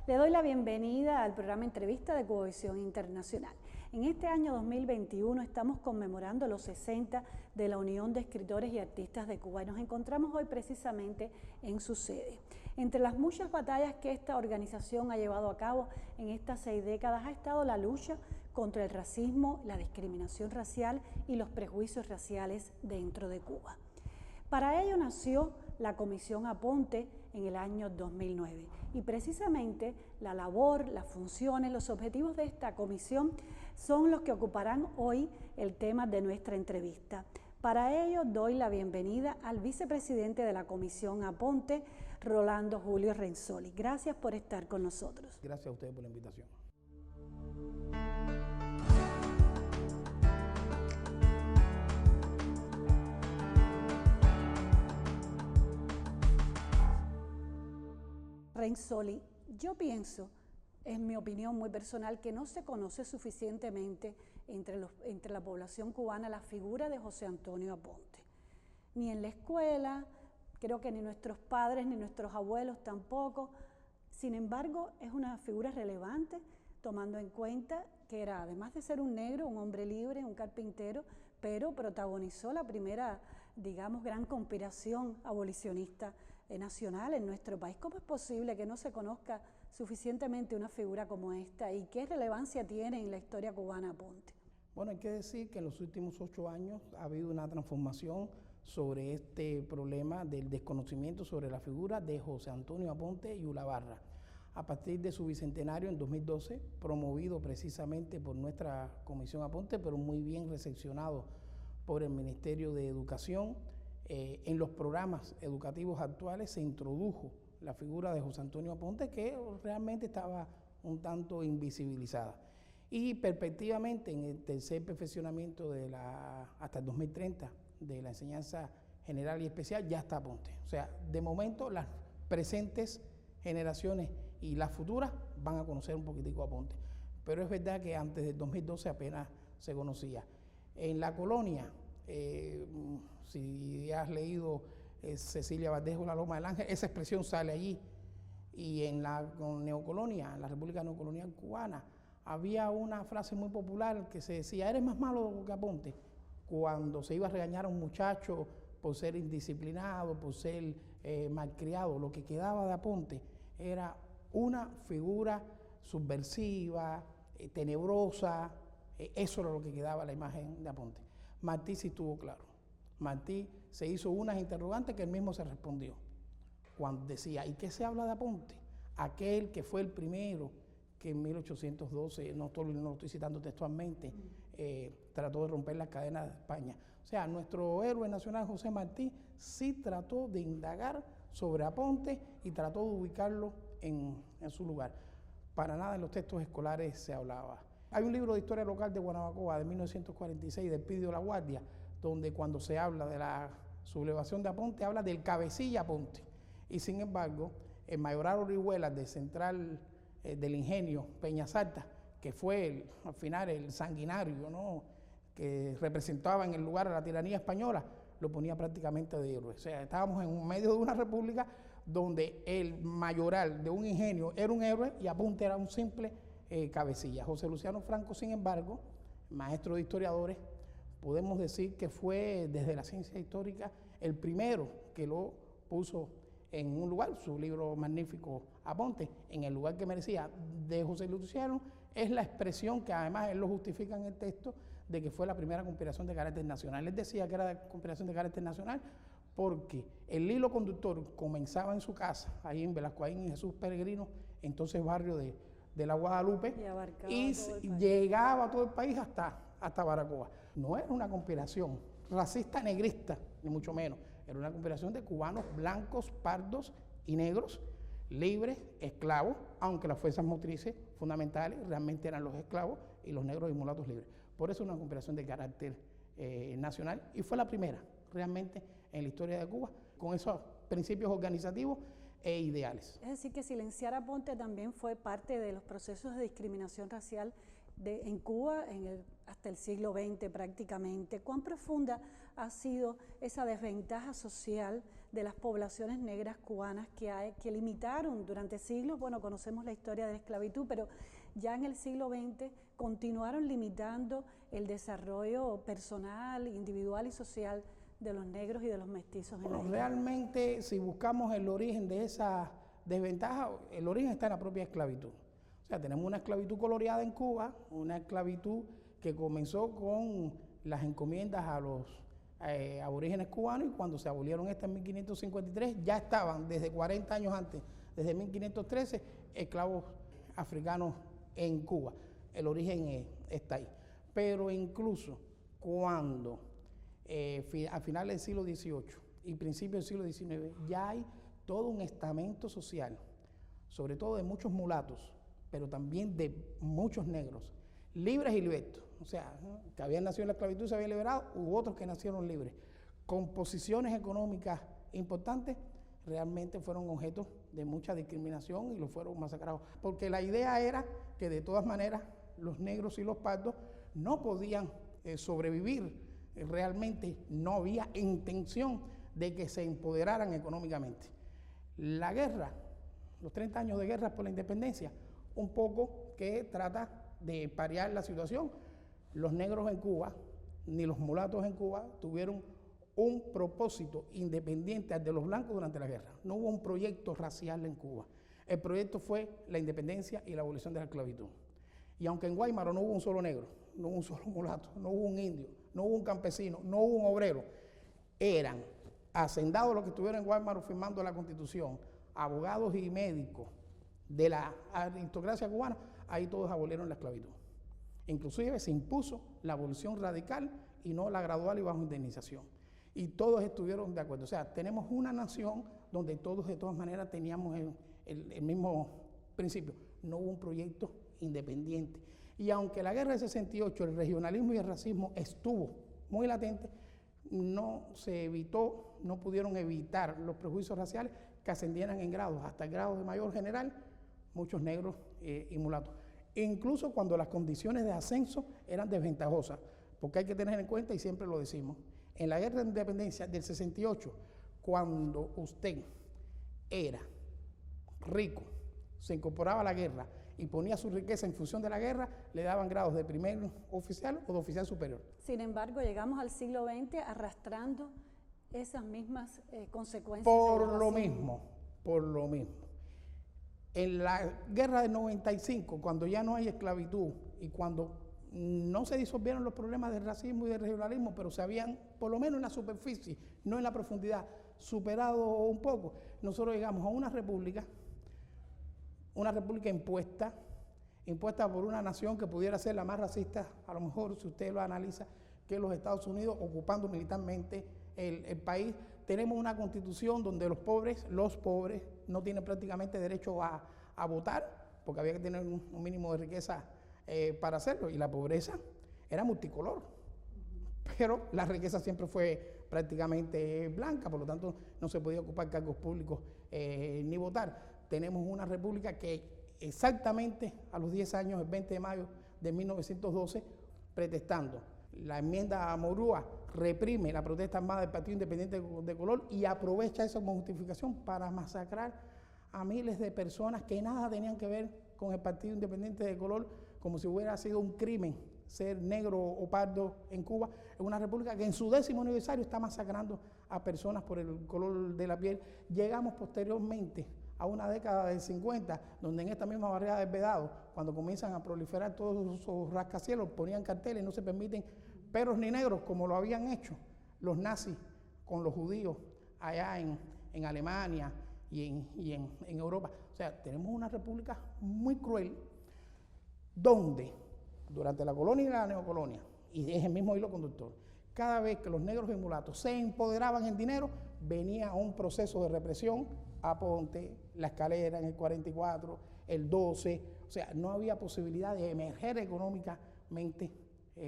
Le doy la bienvenida al programa Entrevista de Cubavisión Internacional. En este año 2021 estamos conmemorando los 60 de la Unión de Escritores y Artistas de Cuba y nos encontramos hoy precisamente en su sede. Entre las muchas batallas que esta organización ha llevado a cabo en estas 6 décadas ha estado la lucha contra el racismo, la discriminación racial y los prejuicios raciales dentro de Cuba. Para ello nació la Comisión Aponte en el año 2009 y precisamente la labor, las funciones, los objetivos de esta comisión son los que ocuparán hoy el tema de nuestra entrevista. Para ello doy la bienvenida al vicepresidente de la Comisión Aponte, Rolando Julio Renzoli. Gracias por estar con nosotros. Gracias a ustedes por la invitación. Renzoli, yo pienso, en mi opinión muy personal, que no se conoce suficientemente entre la población cubana la figura de José Antonio Aponte. Ni en la escuela, creo que ni nuestros padres ni nuestros abuelos tampoco. Sin embargo, es una figura relevante, tomando en cuenta que era, además de ser un negro, un hombre libre, un carpintero, pero protagonizó la primera, digamos, gran conspiración abolicionista nacional en nuestro país. ¿Cómo es posible que no se conozca suficientemente una figura como esta y qué relevancia tiene en la historia cubana Aponte? Bueno, hay que decir que en los últimos 8 años ha habido una transformación sobre este problema del desconocimiento sobre la figura de José Antonio Aponte y Ulabarra. A partir de su bicentenario en 2012, promovido precisamente por nuestra Comisión Aponte, pero muy bien recepcionado por el Ministerio de Educación, en los programas educativos actuales se introdujo la figura de José Antonio Aponte, que realmente estaba un tanto invisibilizada. Y perspectivamente en el tercer perfeccionamiento hasta el 2030 de la enseñanza general y especial ya está Aponte. O sea, de momento las presentes generaciones y las futuras van a conocer un poquitico a Aponte. Pero es verdad que antes del 2012 apenas se conocía. En la colonia, si has leído Cecilia Valdejo, La Loma del Ángel, esa expresión sale allí. Y en la neocolonia, en la República Neocolonial Cubana, había una frase muy popular que se decía: eres más malo que Aponte. Cuando se iba a regañar a un muchacho por ser indisciplinado, por ser malcriado, lo que quedaba de Aponte era una figura subversiva, tenebrosa. Eso era lo que quedaba la imagen de Aponte. Martí sí estuvo claro. Martí se hizo unas interrogantes que él mismo se respondió. Cuando decía, ¿y qué se habla de Aponte? Aquel que fue el primero que en 1812, no lo estoy citando textualmente, trató de romper las cadenas de España. O sea, nuestro héroe nacional José Martí sí trató de indagar sobre Aponte y trató de ubicarlo en su lugar. Para nada en los textos escolares se hablaba. Hay un libro de historia local de Guanabacoa de 1946, de Elpidio La Guardia, donde cuando se habla de la sublevación de Aponte, habla del cabecilla Aponte. Y sin embargo, el mayoral Orihuela del central del ingenio Peñasalta, que fue al final el sanguinario, ¿no?, que representaba en el lugar a la tiranía española, lo ponía prácticamente de héroe. O sea, estábamos en medio de una república donde el mayoral de un ingenio era un héroe y Aponte era un simple cabecilla. José Luciano Franco, sin embargo, maestro de historiadores, podemos decir que fue desde la ciencia histórica el primero que lo puso en un lugar, su libro magnífico Aponte, en el lugar que merecía. De José Luciano es la expresión que además él lo justifica en el texto de que fue la primera conspiración de carácter nacional. Él decía que era de conspiración de carácter nacional porque el hilo conductor comenzaba en su casa, ahí en Velascoaín y Jesús Peregrino, entonces barrio de la Guadalupe, y llegaba a todo el país hasta Baracoa. No era una conspiración racista negrista, ni mucho menos. Era una conspiración de cubanos blancos, pardos y negros, libres, esclavos, aunque las fuerzas motrices fundamentales realmente eran los esclavos y los negros y mulatos libres. Por eso es una conspiración de carácter nacional y fue la primera realmente en la historia de Cuba con esos principios organizativos e ideales. Es decir, que silenciar a Aponte también fue parte de los procesos de discriminación racial en Cuba hasta el siglo XX prácticamente. ¿Cuán profunda ha sido esa desventaja social de las poblaciones negras cubanas que limitaron durante siglos. Bueno, conocemos la historia de la esclavitud, pero ya en el siglo XX continuaron limitando el desarrollo personal, individual y social de los negros y de los mestizos en la isla. Realmente, si buscamos el origen de esa desventaja, el origen está en la propia esclavitud. O sea, tenemos una esclavitud coloreada en Cuba, una esclavitud que comenzó con las encomiendas a los aborígenes cubanos, y cuando se abolieron estas en 1553, ya estaban desde 40 años antes, desde 1513, esclavos africanos en Cuba. El origen está ahí. Pero incluso cuando a finales del siglo XVIII y principios del siglo XIX ya hay todo un estamento social, sobre todo de muchos mulatos, pero también de muchos negros, libres y libertos, o sea, que habían nacido en la esclavitud y se habían liberado, u otros que nacieron libres, con posiciones económicas importantes, realmente fueron objeto de mucha discriminación y los fueron masacrados, porque la idea era que de todas maneras los negros y los pardos no podían sobrevivir, realmente no había intención de que se empoderaran económicamente. La guerra, los 30 años de guerra por la independencia, un poco que trata de paliar la situación. Los negros en Cuba, ni los mulatos en Cuba, tuvieron un propósito independiente al de los blancos durante la guerra. No hubo un proyecto racial en Cuba. El proyecto fue la independencia y la abolición de la esclavitud. Y aunque en Guaymaro no hubo un solo negro, no hubo un solo mulato, no hubo un indio, no hubo un campesino, no hubo un obrero, eran hacendados los que estuvieron en Guaymaro firmando la Constitución, abogados y médicos de la aristocracia cubana, ahí todos abolieron la esclavitud. Inclusive se impuso la abolición radical y no la gradual y bajo indemnización. Y todos estuvieron de acuerdo. O sea, tenemos una nación donde todos de todas maneras teníamos el mismo principio. No hubo un proyecto independiente. Y aunque la guerra de 68, el regionalismo y el racismo estuvo muy latente, no se evitó, no pudieron evitar los prejuicios raciales que ascendieran en grados, hasta el grado de mayor general, muchos negros y mulatos. Incluso cuando las condiciones de ascenso eran desventajosas, porque hay que tener en cuenta, y siempre lo decimos, en la guerra de independencia del 68, cuando usted era rico, se incorporaba a la guerra y ponía su riqueza en función de la guerra, le daban grados de primer oficial o de oficial superior. Sin embargo, llegamos al siglo XX arrastrando esas mismas consecuencias. Por lo mismo. En la guerra del 95, cuando ya no hay esclavitud y cuando no se disolvieron los problemas del racismo y del regionalismo, pero se habían, por lo menos en la superficie, no en la profundidad, superado un poco, nosotros llegamos a una república impuesta por una nación que pudiera ser la más racista, a lo mejor si usted lo analiza, que los Estados Unidos, ocupando militarmente el país. Tenemos una constitución donde los pobres no tienen prácticamente derecho a votar, porque había que tener un mínimo de riqueza para hacerlo, y la pobreza era multicolor, pero la riqueza siempre fue prácticamente blanca, por lo tanto no se podía ocupar cargos públicos ni votar. Tenemos una república que exactamente a los 10 años, el 20 de mayo de 1912, pretextando la enmienda a Morúa, reprime la protesta armada del Partido Independiente de Color y aprovecha esa como justificación para masacrar a miles de personas que nada tenían que ver con el Partido Independiente de Color, como si hubiera sido un crimen ser negro o pardo en Cuba. Es una república que en su 10º aniversario está masacrando a personas por el color de la piel. Llegamos posteriormente a una década del 50, donde en esta misma barriada del Vedado, cuando comienzan a proliferar todos esos rascacielos, ponían carteles, no se permiten perros ni negros, como lo habían hecho los nazis con los judíos allá en Alemania y en Europa. O sea, tenemos una república muy cruel, donde durante la colonia y la neocolonia, y es el mismo hilo conductor, cada vez que los negros y mulatos se empoderaban en dinero, venía un proceso de represión. Aponte, La Escalera en el 44, el 12, o sea, no había posibilidad de emerger económicamente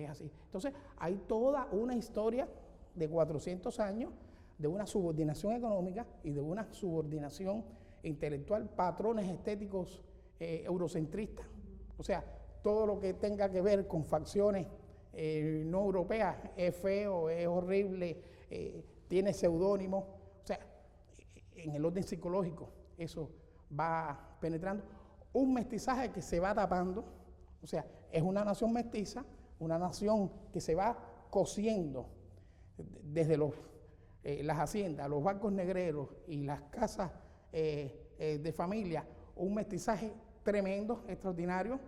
así. Entonces, hay toda una historia de 400 años de una subordinación económica y de una subordinación intelectual, patrones estéticos eurocentristas. O sea, todo lo que tenga que ver con facciones no europeas es feo, es horrible, tiene seudónimos. O sea, en el orden psicológico, eso va penetrando. Un mestizaje que se va tapando, o sea, es una nación mestiza, una nación que se va cociendo desde las haciendas, los barcos negreros y las casas de familia, un mestizaje tremendo, extraordinario,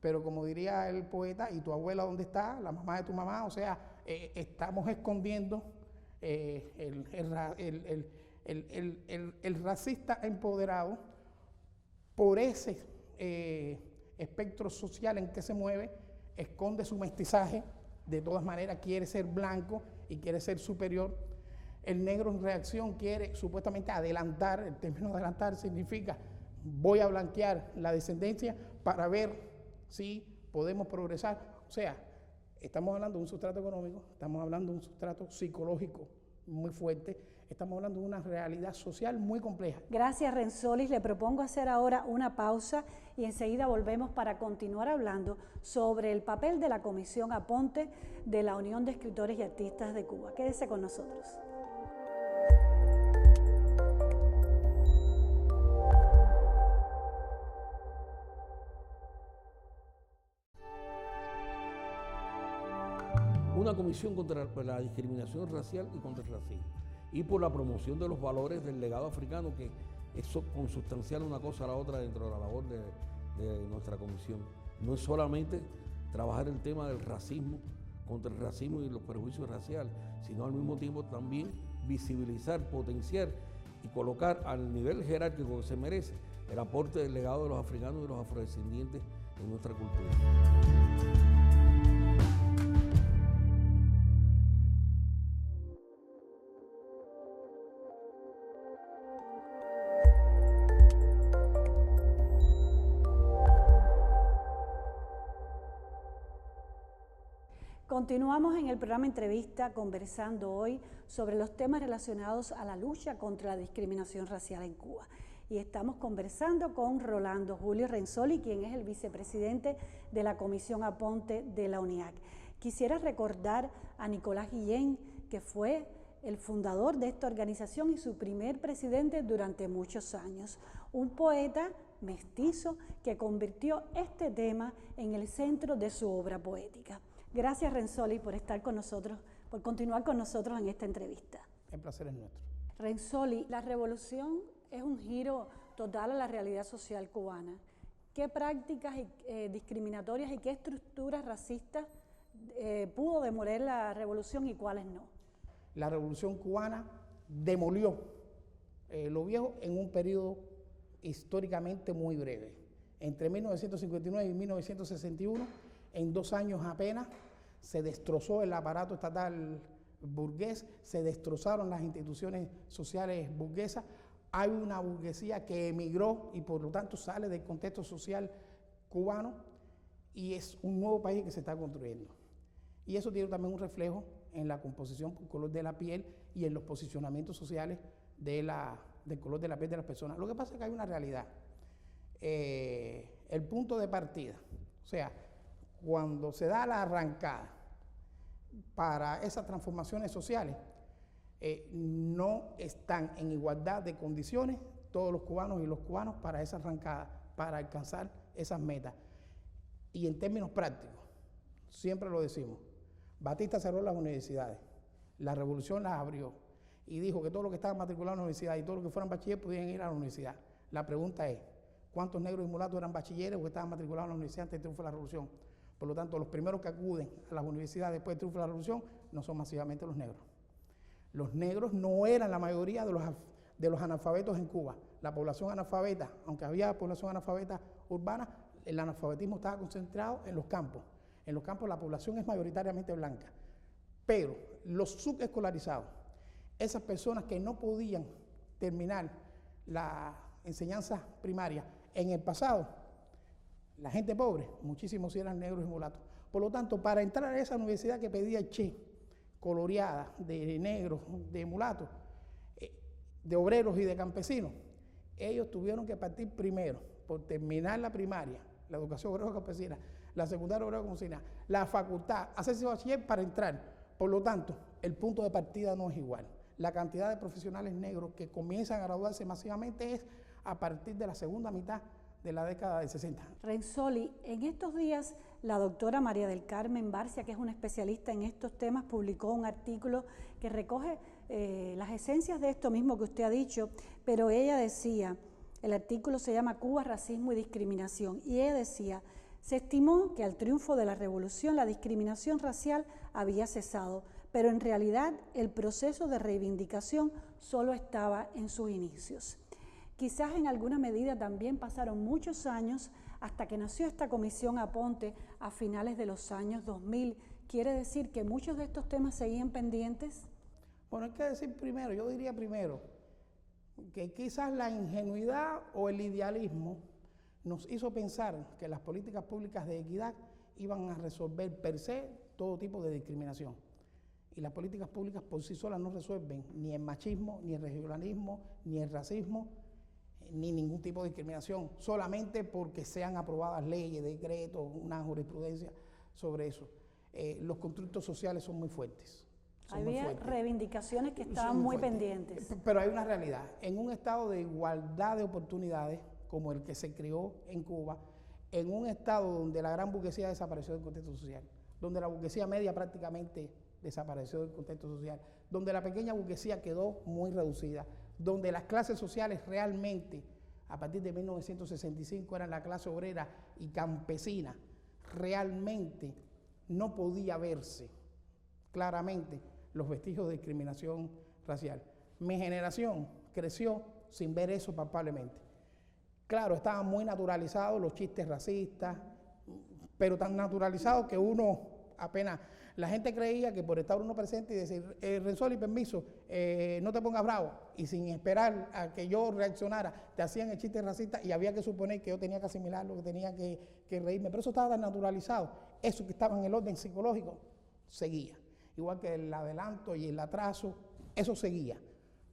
pero como diría el poeta, ¿y tu abuela dónde está? La mamá de tu mamá, o sea, estamos escondiendo el racista empoderado por ese espectro social en que se mueve, esconde su mestizaje, de todas maneras quiere ser blanco y quiere ser superior. El negro en reacción quiere supuestamente adelantar, el término adelantar significa voy a blanquear la descendencia para ver si podemos progresar. O sea, estamos hablando de un sustrato económico, estamos hablando de un sustrato psicológico muy fuerte, estamos hablando de una realidad social muy compleja. Gracias, Renzolis. Le propongo hacer ahora una pausa y enseguida volvemos para continuar hablando sobre el papel de la Comisión Aponte de la Unión de Escritores y Artistas de Cuba. Quédese con nosotros. Una comisión contra la discriminación racial y contra el racismo, y por la promoción de los valores del legado africano, que es consustancial una cosa a la otra dentro de la labor de nuestra comisión. No es solamente trabajar el tema del racismo, contra el racismo y los prejuicios raciales, sino al mismo tiempo también visibilizar, potenciar y colocar al nivel jerárquico que se merece el aporte del legado de los africanos y los afrodescendientes en nuestra cultura. Continuamos en el programa Entrevista conversando hoy sobre los temas relacionados a la lucha contra la discriminación racial en Cuba. Y estamos conversando con Rolando Julio Renzoli, quien es el vicepresidente de la Comisión Aponte de la UNIAC. Quisiera recordar a Nicolás Guillén, que fue el fundador de esta organización y su primer presidente durante muchos años. Un poeta mestizo que convirtió este tema en el centro de su obra poética. Gracias, Renzoli, por estar con nosotros, por continuar con nosotros en esta entrevista. El placer es nuestro. Renzoli, la revolución es un giro total a la realidad social cubana. ¿Qué prácticas discriminatorias y qué estructuras racistas pudo demoler la revolución y cuáles no? La revolución cubana demolió lo viejo en un periodo históricamente muy breve. Entre 1959 y 1961, en 2 años apenas, se destrozó el aparato estatal burgués, se destrozaron las instituciones sociales burguesas. Hay una burguesía que emigró y por lo tanto sale del contexto social cubano y es un nuevo país que se está construyendo. Y eso tiene también un reflejo en la composición por color de la piel y en los posicionamientos sociales del color de la piel de las personas. Lo que pasa es que hay una realidad. El punto de partida, o sea, cuando se da la arrancada para esas transformaciones sociales, no están en igualdad de condiciones todos los cubanos y los cubanos para esa arrancada, para alcanzar esas metas. Y en términos prácticos, siempre lo decimos, Batista cerró las universidades, la revolución las abrió y dijo que todos los que estaban matriculados en la universidad y todos los que fueran bachilleres podían ir a la universidad. La pregunta es, ¿cuántos negros y mulatos eran bachilleres o que estaban matriculados en la universidad antes del triunfo de la revolución? Por lo tanto, los primeros que acuden a las universidades después del triunfo de la revolución no son masivamente los negros. Los negros no eran la mayoría de los analfabetos en Cuba. La población analfabeta, aunque había población analfabeta urbana, el analfabetismo estaba concentrado en los campos. En los campos la población es mayoritariamente blanca. Pero los subescolarizados, esas personas que no podían terminar la enseñanza primaria en el pasado, la gente pobre, muchísimos eran negros y mulatos. Por lo tanto, para entrar a esa universidad que pedía Che, coloreada de negros, de mulatos, de obreros y de campesinos, ellos tuvieron que partir primero por terminar la primaria, la educación obrera campesina, la secundaria obrera campesina, la facultad, hacerse bachiller para entrar. Por lo tanto, el punto de partida no es igual. la cantidad de profesionales negros que comienzan a graduarse masivamente es a partir de la segunda mitad de la década del 60. Renzoli, en estos días la doctora María del Carmen Barcia, que es una especialista en estos temas, publicó un artículo que recoge las esencias de esto mismo que usted ha dicho, pero ella decía, el artículo se llama Cuba, racismo y discriminación, y ella decía, se estimó que al triunfo de la revolución la discriminación racial había cesado, pero en realidad el proceso de reivindicación solo estaba en sus inicios. Quizás en alguna medida también pasaron muchos años hasta que nació esta comisión Aponte a finales de los años 2000. ¿Quiere decir que muchos de estos temas seguían pendientes? Bueno, hay que decir primero, yo diría primero, que quizás la ingenuidad o el idealismo nos hizo pensar que las políticas públicas de equidad iban a resolver per se todo tipo de discriminación. Y las políticas públicas por sí solas no resuelven ni el machismo, ni el regionalismo, ni el racismo, ni ningún tipo de discriminación, solamente porque sean aprobadas leyes, decretos, una jurisprudencia sobre eso. Los constructos sociales son muy fuertes. Había reivindicaciones que estaban muy pendientes. Pero hay una realidad. En un estado de igualdad de oportunidades, como el que se creó en Cuba, en un estado donde la gran burguesía desapareció del contexto social, donde la burguesía media prácticamente desapareció del contexto social, donde la pequeña burguesía quedó muy reducida, donde las clases sociales realmente, a partir de 1965, eran la clase obrera y campesina, realmente no podía verse claramente los vestigios de discriminación racial. Mi generación creció sin ver eso palpablemente. Claro, estaban muy naturalizados los chistes racistas, pero tan naturalizados que uno apenas... La gente creía que por estar uno presente y decir, Renzoli, permiso, no te pongas bravo, y sin esperar a que yo reaccionara, te hacían el chiste racista y había que suponer que yo tenía que asimilarlo, que tenía que reírme, pero eso estaba tan naturalizado, eso que estaba en el orden psicológico, seguía. Igual que el adelanto y el atraso, eso seguía,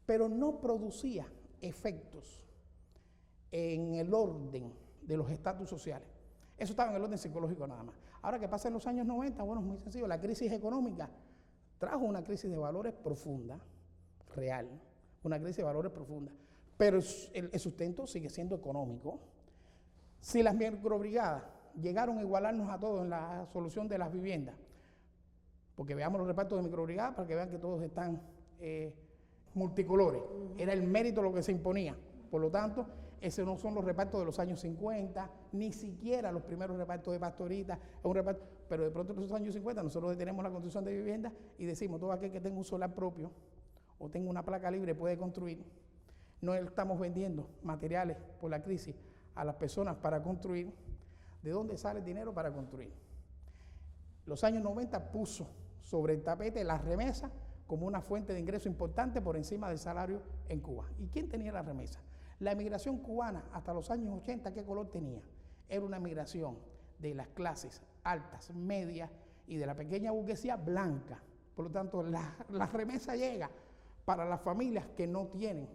pero no producía efectos en el orden de los estatus sociales. Eso estaba en el orden psicológico nada más. Ahora que pasan los años 90, bueno, es muy sencillo, la crisis económica trajo una crisis de valores profunda, real, una crisis de valores profunda, pero el sustento sigue siendo económico. Si las microbrigadas llegaron a igualarnos a todos en la solución de las viviendas, porque veamos los repartos de microbrigadas para que vean que todos están multicolores, era el mérito lo que se imponía, por lo tanto, esos no son los repartos de los años 50, ni siquiera los primeros repartos de Pastorita, pero de pronto en los años 50 nosotros detenemos la construcción de viviendas y decimos, todo aquel que tenga un solar propio o tenga una placa libre puede construir. No estamos vendiendo materiales por la crisis a las personas para construir. ¿De dónde sale el dinero para construir? Los años 90 puso sobre el tapete la remesa como una fuente de ingreso importante por encima del salario en Cuba. ¿Y quién tenía la remesa? La emigración cubana hasta los años 80, ¿qué color tenía? Era una migración de las clases altas, medias y de la pequeña burguesía blanca. Por lo tanto, la remesa llega para las familias que no tienen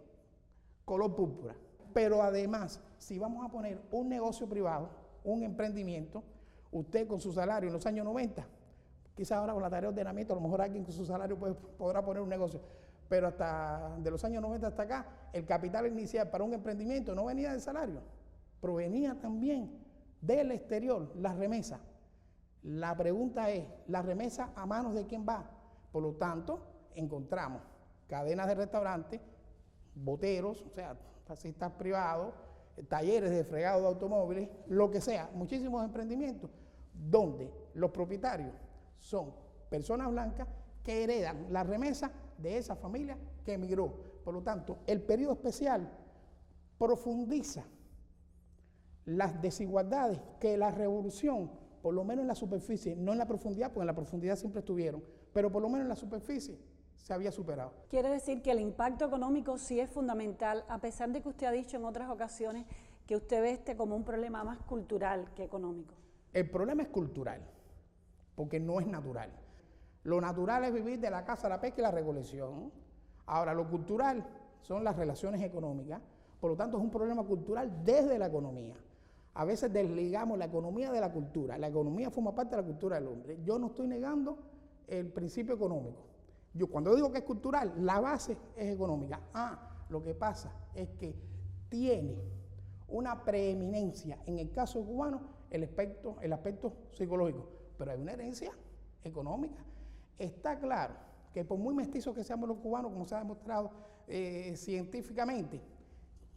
color púrpura. Pero además, si vamos a poner un negocio privado, un emprendimiento, usted con su salario en los años 90, quizás ahora con la tarea de ordenamiento, a lo mejor alguien con su salario podrá poner un negocio. Pero hasta de los años 90 hasta acá, el capital inicial para un emprendimiento no venía del salario, provenía también del exterior, la remesa. La pregunta es, ¿la remesa a manos de quién va? Por lo tanto, encontramos cadenas de restaurantes, boteros, o sea, taxistas privados, talleres de fregado de automóviles, lo que sea, muchísimos emprendimientos, donde los propietarios son personas blancas que heredan la remesa de esa familia que emigró. Por lo tanto, el periodo especial profundiza las desigualdades que la revolución, por lo menos en la superficie, no en la profundidad, porque en la profundidad siempre estuvieron, pero por lo menos en la superficie se había superado. Quiere decir que el impacto económico sí es fundamental, a pesar de que usted ha dicho en otras ocasiones que usted ve este como un problema más cultural que económico. El problema es cultural, porque no es natural. Lo natural es vivir de la caza, la pesca y la recolección. Ahora, lo cultural son las relaciones económicas, por lo tanto es un problema cultural desde la economía. A veces desligamos la economía de la cultura. La economía forma parte de la cultura del hombre. Yo no estoy negando el principio económico. Yo cuando digo que es cultural, la base es económica. Lo que pasa es que tiene una preeminencia, en el caso cubano, el aspecto psicológico, pero hay una herencia económica. Está claro que por muy mestizos que seamos los cubanos, como se ha demostrado científicamente,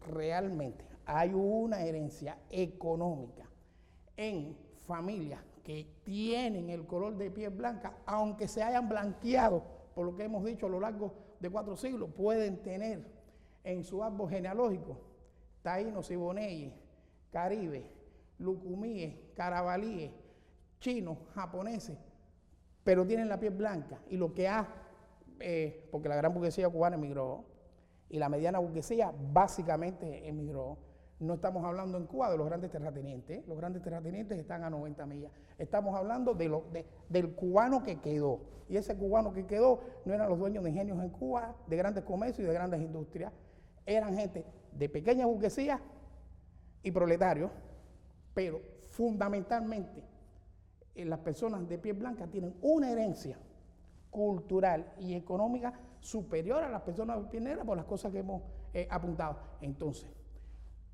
realmente hay una herencia económica en familias que tienen el color de piel blanca, aunque se hayan blanqueado, por lo que hemos dicho a lo largo de 4 siglos, pueden tener en su árbol genealógico taínos, siboneyes, caribes, lucumíes, carabalíes, chinos, japoneses, pero tienen la piel blanca. Y lo que porque la gran burguesía cubana emigró y la mediana burguesía básicamente emigró. No estamos hablando en Cuba de los grandes terratenientes. Los grandes terratenientes están a 90 millas. Estamos hablando del cubano que quedó. Y ese cubano que quedó no eran los dueños de ingenios en Cuba, de grandes comercios y de grandes industrias. Eran gente de pequeña burguesía y proletarios, pero fundamentalmente las personas de piel blanca tienen una herencia cultural y económica superior a las personas de piel negra por las cosas que hemos apuntado. Entonces,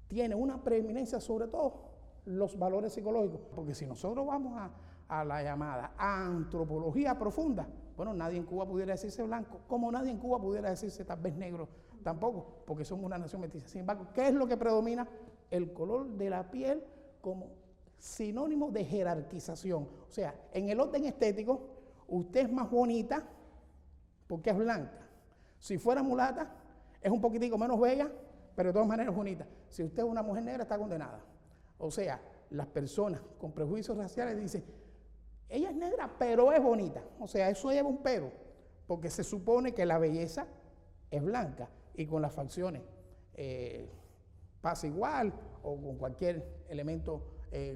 tiene una preeminencia sobre todo los valores psicológicos, porque si nosotros vamos a la llamada antropología profunda, bueno, nadie en Cuba pudiera decirse blanco, como nadie en Cuba pudiera decirse tal vez negro tampoco, porque somos una nación mestiza. Sin embargo, ¿qué es lo que predomina? El color de la piel como sinónimo de jerarquización. O sea, en el orden estético, usted es más bonita porque es blanca. Si fuera mulata, es un poquitico menos bella, pero de todas maneras es bonita. Si usted es una mujer negra, está condenada. O sea, las personas con prejuicios raciales dicen, ella es negra, pero es bonita. O sea, eso lleva un pero, porque se supone que la belleza es blanca y con las facciones pasa igual o con cualquier elemento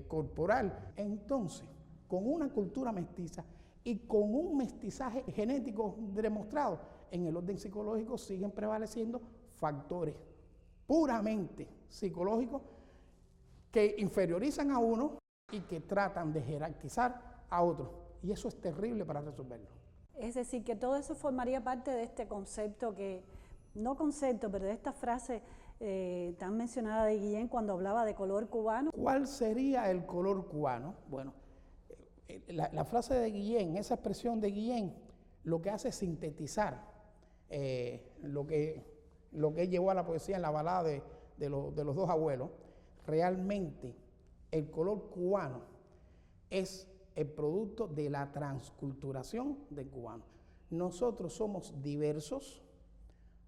corporal. Entonces, con una cultura mestiza y con un mestizaje genético demostrado, en el orden psicológico siguen prevaleciendo factores puramente psicológicos que inferiorizan a uno y que tratan de jerarquizar a otro. Y eso es terrible para resolverlo. Es decir, que todo eso formaría parte de este concepto pero de esta frase tan mencionada de Guillén cuando hablaba de color cubano. ¿Cuál sería el color cubano? Bueno, la frase de Guillén, esa expresión de Guillén, lo que hace es sintetizar lo que él llevó a la poesía en la balada de los dos abuelos. Realmente el color cubano es el producto de la transculturación del cubano. Nosotros somos diversos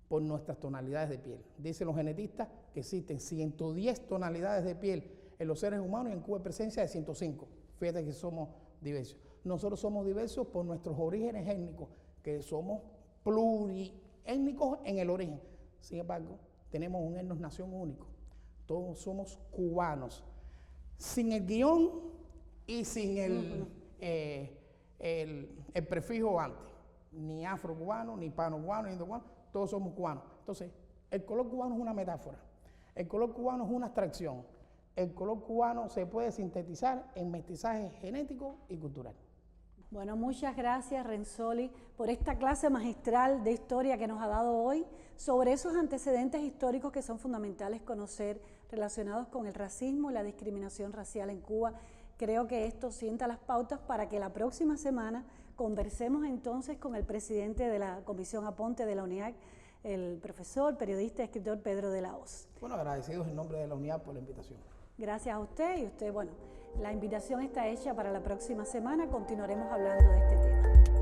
por nuestras tonalidades de piel. Dicen los genetistas que existen 110 tonalidades de piel en los seres humanos y en Cuba hay presencia de 105. Fíjate que somos diversos. Nosotros somos diversos por nuestros orígenes étnicos, que somos pluriétnicos en el origen. Sin embargo, tenemos un etnos nación único. Todos somos cubanos. Sin el guión y sin el prefijo antes. Ni afro-cubano, ni hispano-cubano, ni indo-cubano, todos somos cubanos. Entonces, el color cubano es una metáfora. El color cubano es una abstracción. El color cubano se puede sintetizar en mestizaje genético y cultural. Bueno, muchas gracias, Renzoli, por esta clase magistral de historia que nos ha dado hoy sobre esos antecedentes históricos que son fundamentales conocer relacionados con el racismo y la discriminación racial en Cuba. Creo que esto sienta las pautas para que la próxima semana conversemos entonces con el presidente de la Comisión Aponte de la UNIAC, el profesor, periodista y escritor Pedro de la Hoz. Bueno, agradecidos en nombre de la UNIAC por la invitación. Gracias a usted y usted, bueno, la invitación está hecha para la próxima semana, continuaremos hablando de este tema.